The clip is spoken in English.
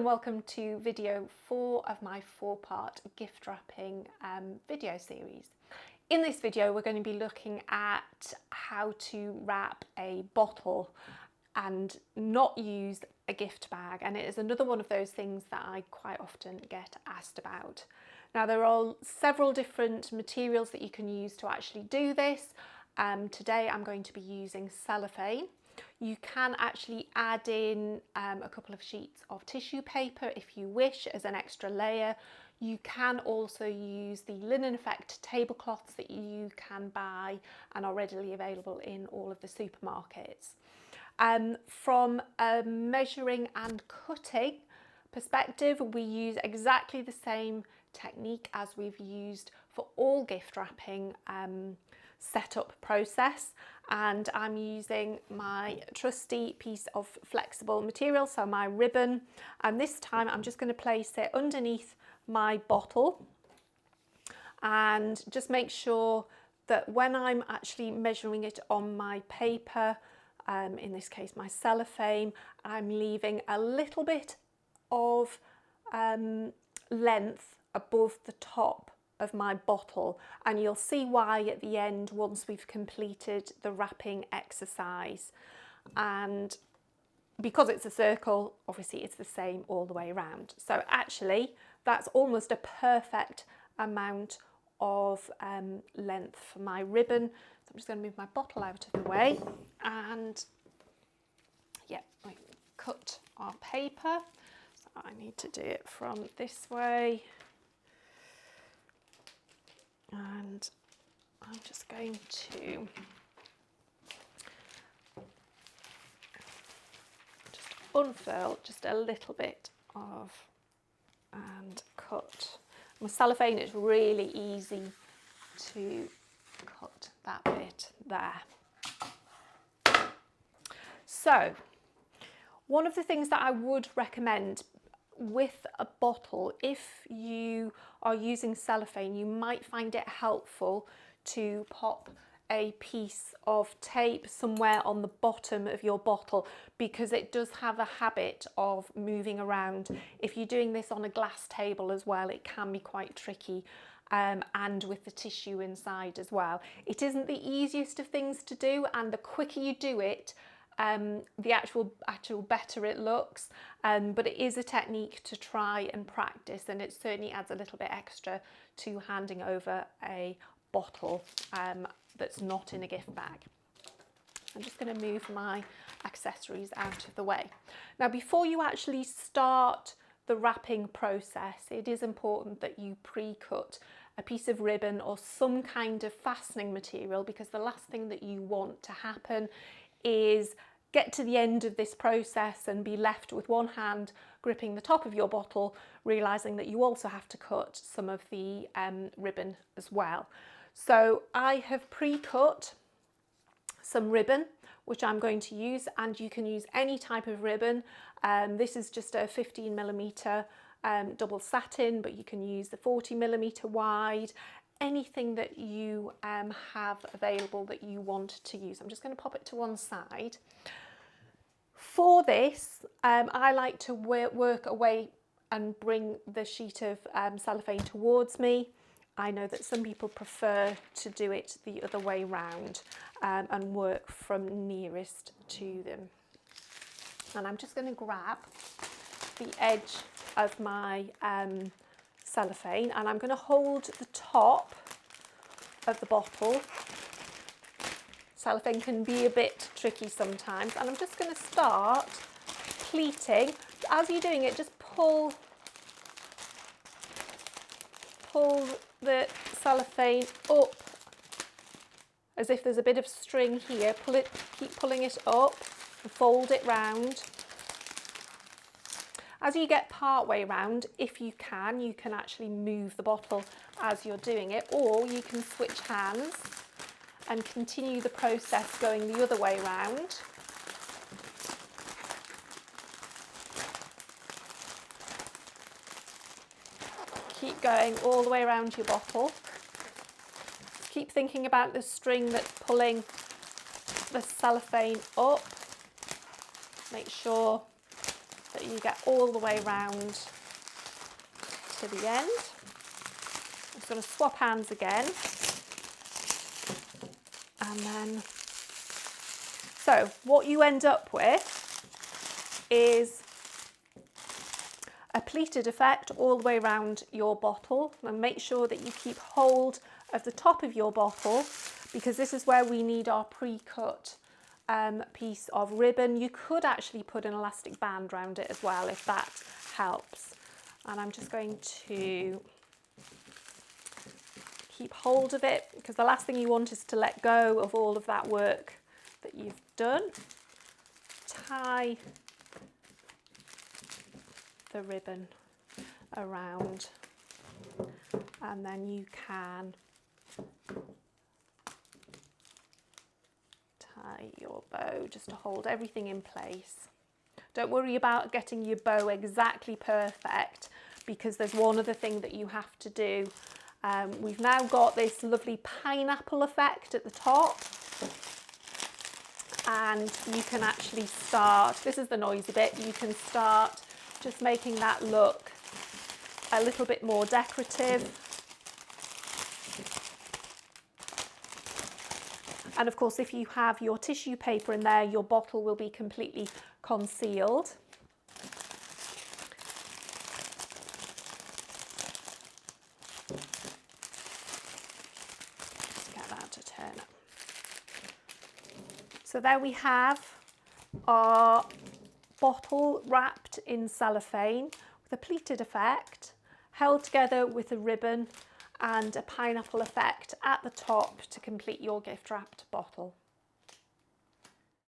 and welcome to video 4 of my 4-part gift wrapping video series. In this video we're going to be looking at how to wrap a bottle and not use a gift bag, and it is another one of those things that I quite often get asked about. Now there are several different materials that you can use to actually do this. Today I'm going to be using cellophane. You can actually add in a couple of sheets of tissue paper if you wish as an extra layer. You can also use the linen effect tablecloths that you can buy and are readily available in all of the supermarkets. From a measuring and cutting perspective, we use exactly the same technique as we've used for all gift wrapping setup process, and I'm using my trusty piece of flexible material, so my ribbon, and this time I'm just going to place it underneath my bottle and just make sure that when I'm actually measuring it on my paper, in this case my cellophane, I'm leaving a little bit of length above the top of my bottle, and you'll see why at the end once we've completed the wrapping exercise. And because it's a circle, obviously it's the same all the way around. So actually that's almost a perfect amount of length for my ribbon. So I'm just going to move my bottle out of the way, and yeah, we cut our paper. So I need to do it from this way. And I'm just going to just unfurl just a little bit of and cut. With cellophane it's really easy to cut that bit there. So one of the things that I would recommend with a bottle, if you are using cellophane, you might find it helpful to pop a piece of tape somewhere on the bottom of your bottle, because it does have a habit of moving around. If you're doing this on a glass table as well, it can be quite tricky, and with the tissue inside as well. It isn't the easiest of things to do, and the quicker you do it, the actual better it looks, but it is a technique to try and practice, and it certainly adds a little bit extra to handing over a bottle that's not in a gift bag. I'm just going to move my accessories out of the way. Now before you actually start the wrapping process, it is important that you pre-cut a piece of ribbon or some kind of fastening material, because the last thing that you want to happen is get to the end of this process and be left with one hand gripping the top of your bottle, realizing that you also have to cut some of the ribbon as well. So I have pre-cut some ribbon which I'm going to use, and you can use any type of ribbon. This is just a 15mm double satin, but you can use the 40mm wide, anything that you have available that you want to use. I'm just going to pop it to one side. For this, I like to work away and bring the sheet of cellophane towards me. I know that some people prefer to do it the other way round and work from nearest to them. And I'm just going to grab the edge of my cellophane, and I'm going to hold the top of the bottle. Cellophane can be a bit tricky sometimes, and I'm just going to start pleating. As you're doing it, just pull the cellophane up as if there's a bit of string here. Pull it, keep pulling it up and fold it round. As you get part way round, if you can actually move the bottle as you're doing it, or you can switch hands and continue the process going the other way round. Keep going all the way around your bottle. Keep thinking about the string that's pulling the cellophane up. Make sure that that you get all the way round to the end. I'm just going to swap hands again. And then, so what you end up with is a pleated effect all the way around your bottle. And make sure that you keep hold of the top of your bottle, because this is where we need our pre-cut piece of ribbon. You could actually put an elastic band around it as well if that helps. And I'm just going to keep hold of it, because the last thing you want is to let go of all of that work that you've done. Tie the ribbon around, and then you can tie your bow just to hold everything in place. Don't worry about getting your bow exactly perfect, because there's one other thing that you have to do. We've now got this lovely pineapple effect at the top, and you can actually start, this is the noisy bit, you can start just making that look a little bit more decorative. And of course, if you have your tissue paper in there, your bottle will be completely concealed. Get that to turn up. So there we have our bottle wrapped in cellophane with a pleated effect, held together with a ribbon and a pineapple effect at the top to complete your gift wrapped bottle.